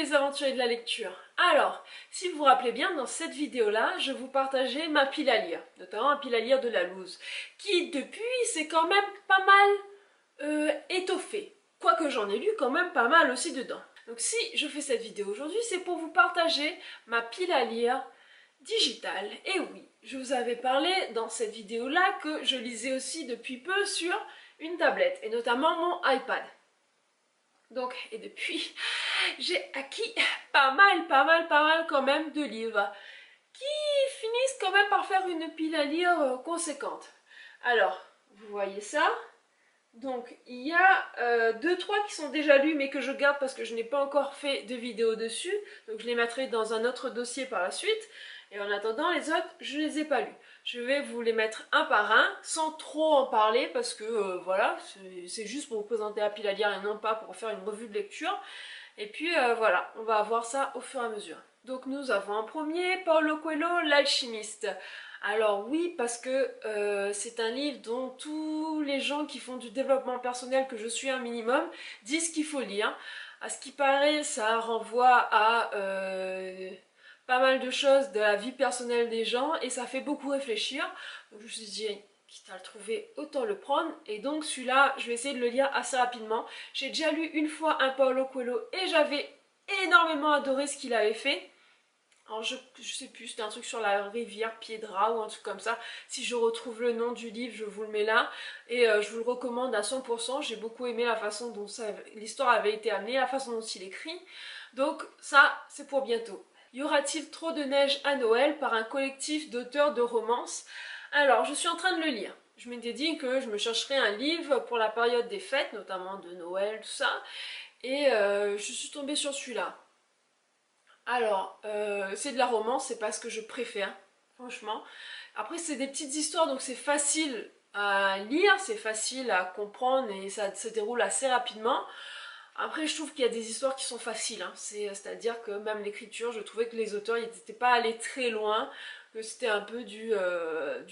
les aventuriers de la lecture. Alors, si vous vous rappelez bien, dans cette vidéo-là, je vous partageais ma pile à lire, notamment ma pile à lire de la loose, qui depuis s'est quand même pas mal étoffée. Quoique j'en ai lu quand même pas mal aussi dedans. Donc si je fais cette vidéo aujourd'hui, c'est pour vous partager ma pile à lire digitale. Et oui, je vous avais parlé dans cette vidéo-là que je lisais aussi depuis peu sur une tablette, et notamment mon iPad. Donc, et depuis, j'ai acquis pas mal quand même de livres qui finissent quand même par faire une pile à lire conséquente. Alors, vous voyez ça? Donc, il y a 2-3 qui sont déjà lus mais que je garde parce que je n'ai pas encore fait de vidéo dessus. Donc, je les mettrai dans un autre dossier par la suite. Et en attendant, les autres, je ne les ai pas lus. Je vais vous les mettre un par un, sans trop en parler, parce que voilà, c'est juste pour vous présenter la pile à lire et non pas pour faire une revue de lecture. Et puis voilà, on va voir ça au fur et à mesure. Donc nous avons en premier Paulo Coelho, l'alchimiste. Alors oui, parce que c'est un livre dont tous les gens qui font du développement personnel, que je suis un minimum, disent qu'il faut lire. À ce qui paraît, ça renvoie à pas mal de choses de la vie personnelle des gens et ça fait beaucoup réfléchir. Donc je me suis dit, quitte à le trouver, autant le prendre. Et donc celui-là, je vais essayer de le lire assez rapidement. J'ai déjà lu une fois un Paulo Coelho et j'avais énormément adoré ce qu'il avait fait. Alors je sais plus, c'était un truc sur la rivière Piedra ou un truc comme ça. Si je retrouve le nom du livre, je vous le mets là. Et je vous le recommande à 100%. J'ai beaucoup aimé la façon dont l'histoire avait été amenée, la façon dont il écrit. Donc ça, c'est pour bientôt. Y aura-t-il trop de neige à Noël par un collectif d'auteurs de romances? Alors, je suis en train de le lire. Je m'étais dit que je me chercherais un livre pour la période des fêtes, notamment de Noël, tout ça. Et je suis tombée sur celui-là. Alors, c'est de la romance, c'est pas ce que je préfère, franchement. Après, c'est des petites histoires, donc c'est facile à lire, c'est facile à comprendre et ça se déroule assez rapidement. Après, je trouve qu'il y a des histoires qui sont faciles, hein. C'est-à-dire que même l'écriture, je trouvais que les auteurs n'étaient pas allés très loin, que c'était un peu du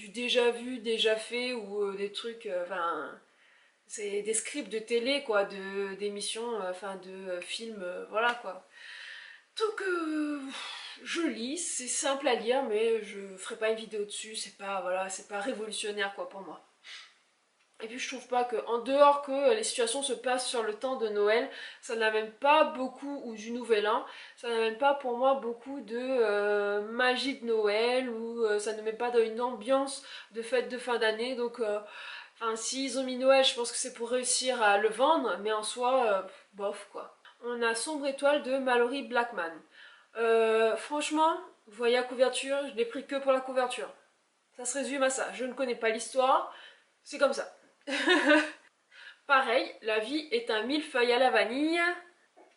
déjà vu, déjà fait, ou des trucs, enfin, c'est des scripts de télé, quoi, d'émissions, enfin, de films, voilà, quoi. Donc, je lis, c'est simple à lire, mais je ferai pas une vidéo dessus, c'est pas, voilà, c'est pas révolutionnaire, quoi, pour moi. Et puis je trouve pas que, en dehors que les situations se passent sur le temps de Noël, ça n'amène pas beaucoup, ou du Nouvel An, ça n'amène pas pour moi beaucoup de magie de Noël, ou ça ne met pas dans une ambiance de fête de fin d'année, donc enfin s'ils ont mis Noël, je pense que c'est pour réussir à le vendre, mais en soi, bof quoi. On a Sombre Étoile de Mallory Blackman. Franchement, vous voyez la couverture, je l'ai pris que pour la couverture. Ça se résume à ça, je ne connais pas l'histoire, c'est comme ça. Pareil, La vie est un millefeuille à la vanille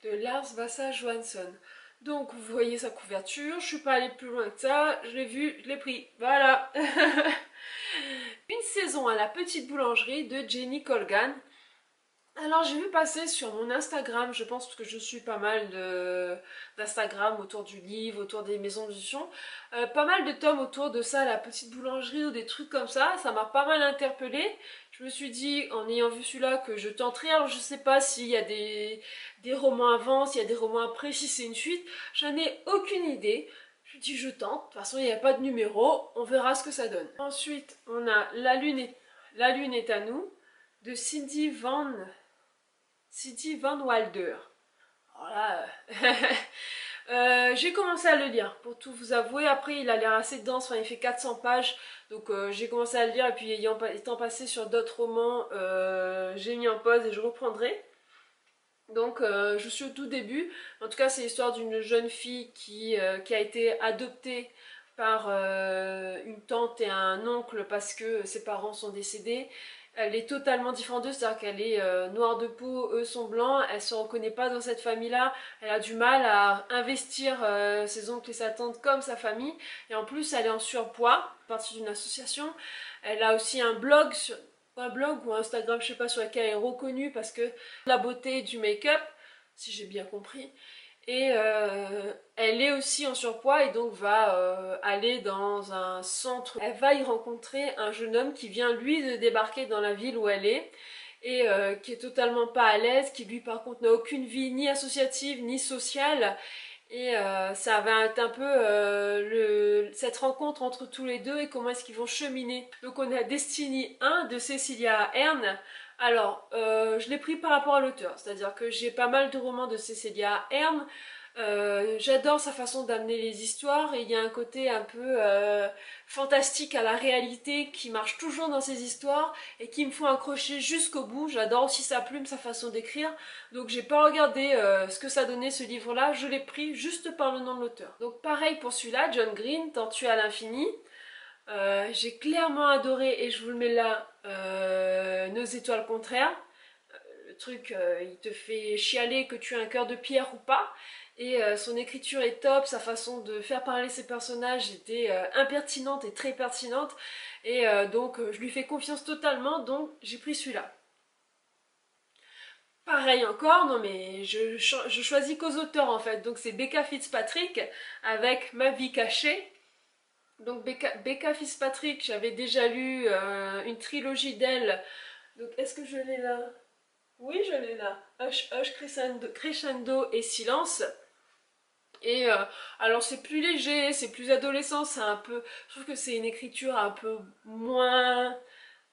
de Lars Vasa Johansson. Donc vous voyez sa couverture, je suis pas allée plus loin que ça, je l'ai vu, je l'ai pris, voilà. Une saison à la petite boulangerie de Jenny Colgan. Alors j'ai vu passer sur mon Instagram, je pense que je suis pas mal d'Instagram autour du livre, autour des maisons d'édition, pas mal de tomes autour de ça, la petite boulangerie ou des trucs comme ça m'a pas mal interpellée. Je me suis dit, en ayant vu celui-là, que je tenterais. Alors je sais pas s'il y a des romans avant, s'il y a des romans après, si c'est une suite, j'en ai aucune idée. Je me dis je tente, de toute façon il n'y a pas de numéro, on verra ce que ça donne. Ensuite on a La lune est à nous de Cindy Van Wilder. Voilà. J'ai commencé à le lire, pour tout vous avouer. Après, il a l'air assez dense, enfin, il fait 400 pages. Donc, j'ai commencé à le lire, et puis, étant passé sur d'autres romans, j'ai mis en pause et je reprendrai. Donc, je suis au tout début. En tout cas, c'est l'histoire d'une jeune fille qui a été adoptée par une tante et un oncle parce que ses parents sont décédés. Elle est totalement différente d'eux, c'est-à-dire qu'elle est noire de peau, eux sont blancs, elle se reconnaît pas dans cette famille-là, elle a du mal à investir ses oncles et sa tante comme sa famille, et en plus elle est en surpoids, partie d'une association. Elle a aussi un blog, ou un Instagram, je sais pas, sur lequel elle est reconnue parce que la beauté du make-up, si j'ai bien compris. Et elle est aussi en surpoids et donc va aller dans un centre. Elle va y rencontrer un jeune homme qui vient lui de débarquer dans la ville où elle est. et qui est totalement pas à l'aise, qui lui par contre n'a aucune vie ni associative ni sociale. Et ça va être un peu cette rencontre entre tous les deux et comment est-ce qu'ils vont cheminer. Donc on a Destiny 1 de Cecilia Ahern. Alors, je l'ai pris par rapport à l'auteur, c'est-à-dire que j'ai pas mal de romans de Cecilia Ahern. J'adore sa façon d'amener les histoires et il y a un côté un peu fantastique à la réalité qui marche toujours dans ses histoires et qui me font accrocher jusqu'au bout. J'adore aussi sa plume, sa façon d'écrire. Donc j'ai pas regardé ce que ça donnait ce livre-là, je l'ai pris juste par le nom de l'auteur. Donc pareil pour celui-là, John Green, Tortue à l'infini. J'ai clairement adoré, et je vous le mets là, Nos étoiles contraires. Le truc, il te fait chialer que tu as un cœur de pierre ou pas. Et son écriture est top, sa façon de faire parler ses personnages était impertinente et très pertinente. Et donc je lui fais confiance totalement, donc j'ai pris celui-là. Pareil encore, non mais je choisis qu'aux auteurs en fait. Donc c'est Becca Fitzpatrick avec Ma vie cachée. Donc Becca Fitzpatrick, j'avais déjà lu une trilogie d'elle. Donc est-ce que je l'ai là? Oui, je l'ai là. Hush, Hush, Crescendo et Silence. Et alors c'est plus léger, c'est plus adolescent, c'est un peu... Je trouve que c'est une écriture un peu moins...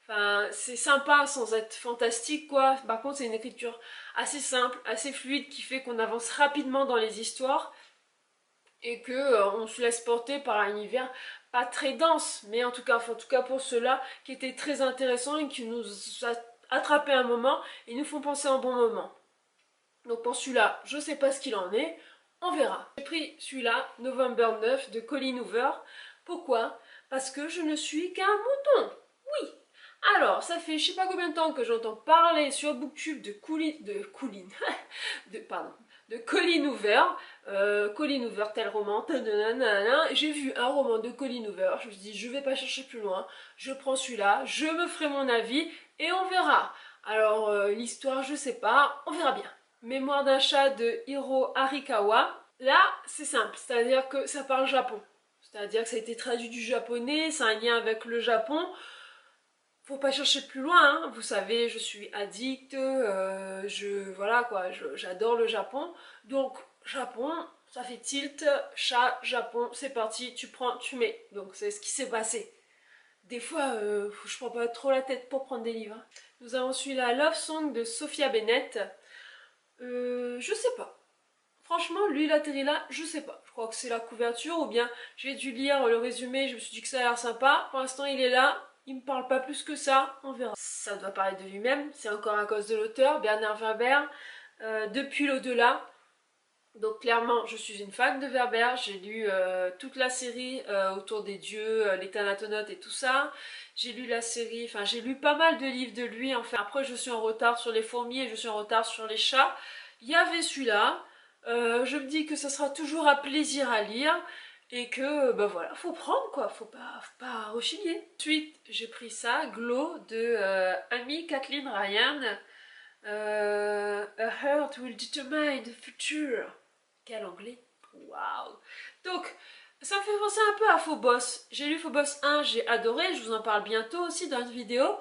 Enfin, c'est sympa sans être fantastique quoi. Par contre, c'est une écriture assez simple, assez fluide qui fait qu'on avance rapidement dans les histoires et que on se laisse porter par un univers pas très dense, mais en tout cas pour ceux-là qui étaient très intéressants et qui nous a attrapé un moment et nous font penser en bon moment. Donc pour celui-là, je sais pas ce qu'il en est, on verra. J'ai pris celui-là, November 9 de Colleen Hoover. Pourquoi? Parce que je ne suis qu'un mouton. Oui. Alors, ça fait je sais pas combien de temps que j'entends parler sur Booktube de Colleen Hoover. Colleen Hoover, tel roman, j'ai vu un roman de Colleen Hoover, je me suis dit je vais pas chercher plus loin, je prends celui-là, je me ferai mon avis et on verra. Alors l'histoire je sais pas, on verra bien. Mémoire d'un chat de Hiro Arikawa. Là c'est simple, c'est-à-dire que ça parle japon. C'est-à-dire que ça a été traduit du japonais, c'est un lien avec le Japon. Faut pas chercher plus loin, hein. Vous savez, je suis addict, voilà quoi, j'adore le Japon. Donc, Japon, ça fait tilt, chat, Japon, c'est parti, tu prends, tu mets. Donc, c'est ce qui s'est passé. Des fois, je prends pas trop la tête pour prendre des livres. Nous avons celui-là, Love Song de Sophia Bennett. Je sais pas. Franchement, lui, il atterrit là, je sais pas. Je crois que c'est la couverture, ou bien j'ai dû lire le résumé, je me suis dit que ça a l'air sympa. Pour l'instant, il est là, il me parle pas plus que ça, on verra. Ça doit parler de lui-même, c'est encore à cause de l'auteur, Bernard Werber, Depuis l'au-delà. Donc clairement, je suis une fan de Werber, j'ai lu toute la série autour des dieux, les Thanatonautes et tout ça. J'ai lu la série, enfin j'ai lu pas mal de livres de lui, enfin. Après, je suis en retard sur les fourmis et je suis en retard sur les chats. Il y avait celui-là. Je me dis que ça sera toujours un plaisir à lire et que bah voilà, faut prendre quoi, faut pas rechigner. Ensuite, j'ai pris ça, Glow de Amy Kathleen Ryan. A heart will determine the future. Quel anglais! Waouh! Donc, ça me fait penser un peu à Phobos. J'ai lu Phobos 1, j'ai adoré, je vous en parle bientôt aussi dans une vidéo.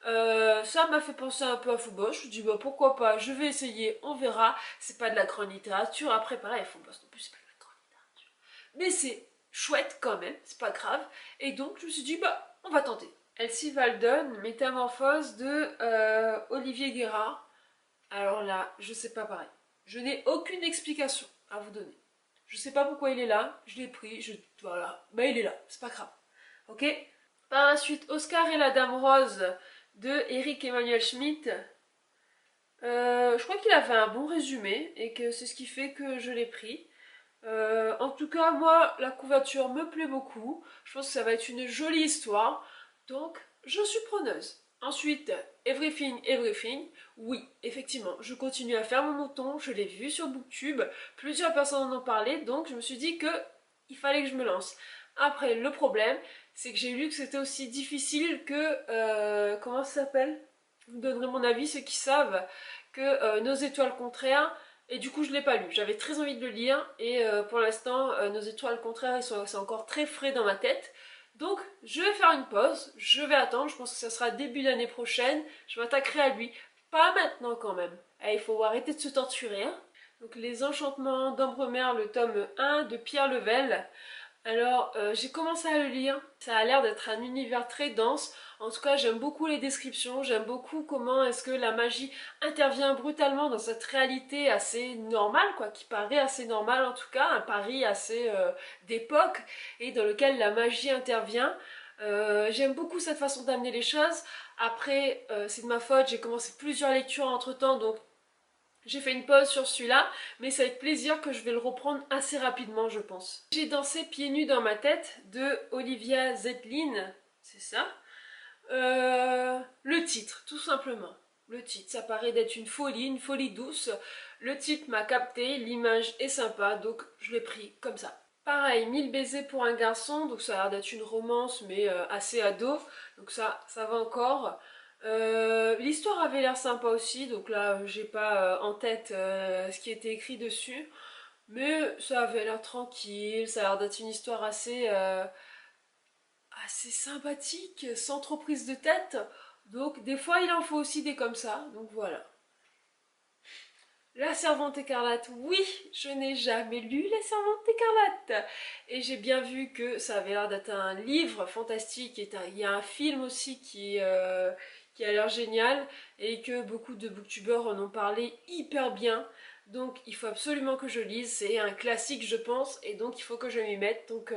Ça m'a fait penser un peu à Phobos, je me dis bah pourquoi pas, je vais essayer, on verra. C'est pas de la grande littérature, après pareil, Phobos non plus c'est pas de la grande littérature. Mais c'est chouette quand même, c'est pas grave. Et donc je me suis dit bah on va tenter. Elsie Walden, Métamorphose de Olivier Guérard. Alors là, je sais pas pareil. Je n'ai aucune explication à vous donner. Je sais pas pourquoi il est là, je l'ai pris, voilà, bah il est là, c'est pas grave. Ok? Par la suite, Oscar et la Dame Rose de Eric Emmanuel Schmitt. Je crois qu'il a fait un bon résumé et que c'est ce qui fait que je l'ai pris. En tout cas, moi, la couverture me plaît beaucoup. Je pense que ça va être une jolie histoire. Donc, je suis preneuse. Ensuite, Everything, Everything. Oui, effectivement, je continue à faire mon mouton. Je l'ai vu sur Booktube. Plusieurs personnes en ont parlé. Donc, je me suis dit que il fallait que je me lance. Après, le problème, c'est que j'ai lu que c'était aussi difficile que... comment ça s'appelle? Je vous donnerai mon avis, ceux qui savent, que Nos étoiles contraires. Et du coup, je ne l'ai pas lu. J'avais très envie de le lire. Et pour l'instant, Nos étoiles contraires, c'est encore très frais dans ma tête. Donc, je vais faire une pause. Je vais attendre. Je pense que ça sera début d'année prochaine. Je m'attaquerai à lui. Pas maintenant quand même. Il faut arrêter de se torturer. Hein. Donc les enchantements d'Ambremer, le tome 1 de Pierre Level. Alors j'ai commencé à le lire, ça a l'air d'être un univers très dense, en tout cas j'aime beaucoup les descriptions, j'aime beaucoup comment est-ce que la magie intervient brutalement dans cette réalité assez normale, quoi, qui paraît assez normale en tout cas, un Paris assez d'époque et dans lequel la magie intervient. J'aime beaucoup cette façon d'amener les choses. Après, c'est de ma faute, j'ai commencé plusieurs lectures entre temps, donc j'ai fait une pause sur celui-là, mais c'est avec plaisir que je vais le reprendre assez rapidement, je pense. J'ai dansé pieds nus dans ma tête de Olivia Zetlin, c'est ça. Le titre, tout simplement. Le titre, ça paraît d'être une folie douce. Le titre m'a capté, l'image est sympa, donc je l'ai pris comme ça. Pareil, 1000 baisers pour un garçon, donc ça a l'air d'être une romance, mais assez ado, donc ça va encore. L'histoire avait l'air sympa aussi, donc là j'ai pas en tête ce qui était écrit dessus, mais ça avait l'air tranquille, ça a l'air d'être une histoire assez sympathique, sans trop prise de tête, donc des fois il en faut aussi des comme ça, donc voilà. La Servante écarlate, oui, je n'ai jamais lu La Servante écarlate. Et j'ai bien vu que ça avait l'air d'être un livre fantastique. Il y a un film aussi qui a l'air génial et que beaucoup de booktubeurs en ont parlé hyper bien. Donc il faut absolument que je lise, c'est un classique je pense, et donc il faut que je m'y mette. Donc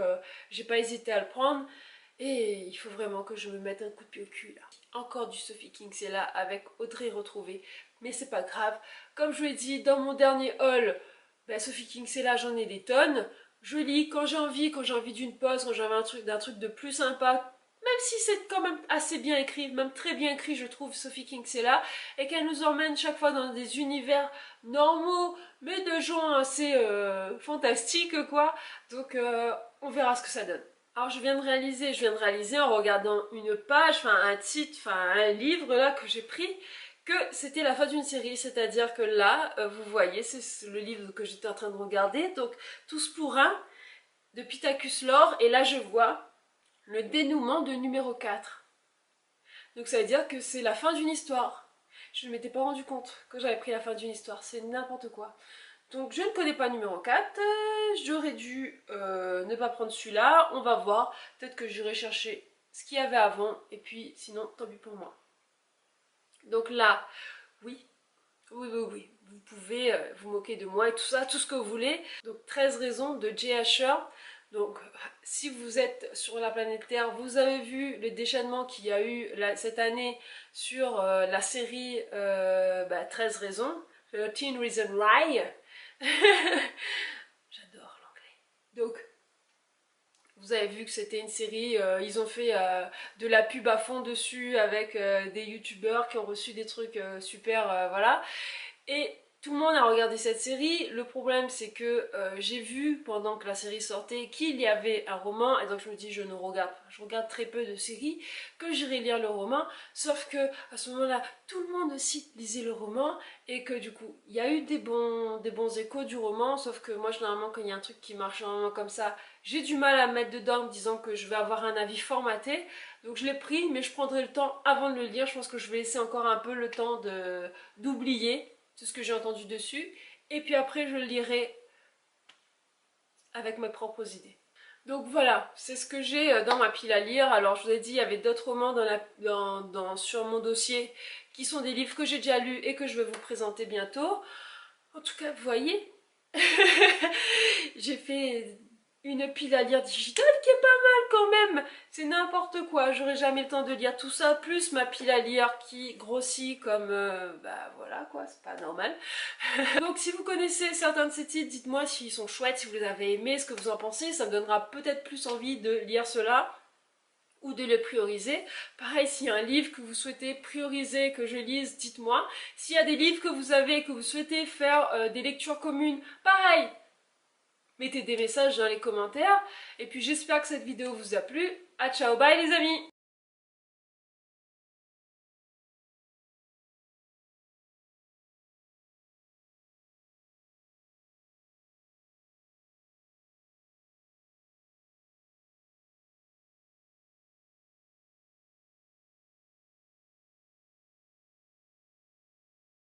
j'ai pas hésité à le prendre. Et il faut vraiment que je me mette un coup de pied au cul là. Encore du Sophie Kinsella avec Audrey retrouvée. Mais c'est pas grave. Comme je vous l'ai dit dans mon dernier haul, ben Sophie Kinsella j'en ai des tonnes. Je lis quand j'ai envie d'une pause, quand j'ai envie d'un truc de plus sympa. Même si c'est quand même assez bien écrit, même très bien écrit je trouve Sophie Kinsella. Et qu'elle nous emmène chaque fois dans des univers normaux, mais de gens assez fantastiques quoi. Donc on verra ce que ça donne. Alors je viens de réaliser en regardant une page, enfin un titre, enfin un livre là que j'ai pris, que c'était la fin d'une série, c'est-à-dire que là, vous voyez, c'est le livre que j'étais en train de regarder, donc Tous pour un, de Pittacus Lore, et là je vois le dénouement de numéro 4. Donc ça veut dire que c'est la fin d'une histoire. Je ne m'étais pas rendu compte que j'avais pris la fin d'une histoire, c'est n'importe quoi. Donc je ne connais pas numéro 4, j'aurais dû ne pas prendre celui-là, on va voir, peut-être que j'irai chercher ce qu'il y avait avant, et puis sinon tant pis pour moi. Donc là, oui, oui, vous pouvez vous moquer de moi et tout ça, tout ce que vous voulez. Donc 13 raisons de Jay Asher. Donc si vous êtes sur la planète Terre, vous avez vu le déchaînement qu'il y a eu cette année sur la série 13 raisons, 13 Reasons Why. J'adore l'anglais. Donc, vous avez vu que c'était une série, ils ont fait de la pub à fond dessus avec des youtubeurs qui ont reçu des trucs super, voilà. Et tout le monde a regardé cette série. Le problème, c'est que j'ai vu pendant que la série sortait qu'il y avait un roman, et donc je me dis je regarde très peu de séries, que j'irai lire le roman. Sauf que à ce moment-là, tout le monde aussi lisait le roman, et que du coup, il y a eu des bons échos du roman. Sauf que moi, généralement, quand il y a un truc qui marche vraiment comme ça, j'ai du mal à me mettre dedans en me disant que je vais avoir un avis formaté. Donc je l'ai pris, mais je prendrai le temps avant de le lire. Je pense que je vais laisser encore un peu le temps d'oublier tout ce que j'ai entendu dessus, et puis après je le lirai avec mes propres idées. Donc voilà, c'est ce que j'ai dans ma pile à lire. Alors je vous ai dit, il y avait d'autres romans sur mon dossier qui sont des livres que j'ai déjà lus et que je vais vous présenter bientôt. En tout cas, vous voyez, j'ai fait une pile à lire digitale qui est pas mal quand même. C'est n'importe quoi, j'aurais jamais le temps de lire tout ça, plus ma pile à lire qui grossit comme... voilà quoi, c'est pas normal. Donc si vous connaissez certains de ces titres, dites-moi s'ils sont chouettes, si vous les avez aimés, ce que vous en pensez, ça me donnera peut-être plus envie de lire cela ou de le prioriser. Pareil, s'il y a un livre que vous souhaitez prioriser, que je lise, dites-moi. S'il y a des livres que vous avez, que vous souhaitez faire des lectures communes, pareil, mettez des messages dans les commentaires. Et puis j'espère que cette vidéo vous a plu. À ciao, bye les amis!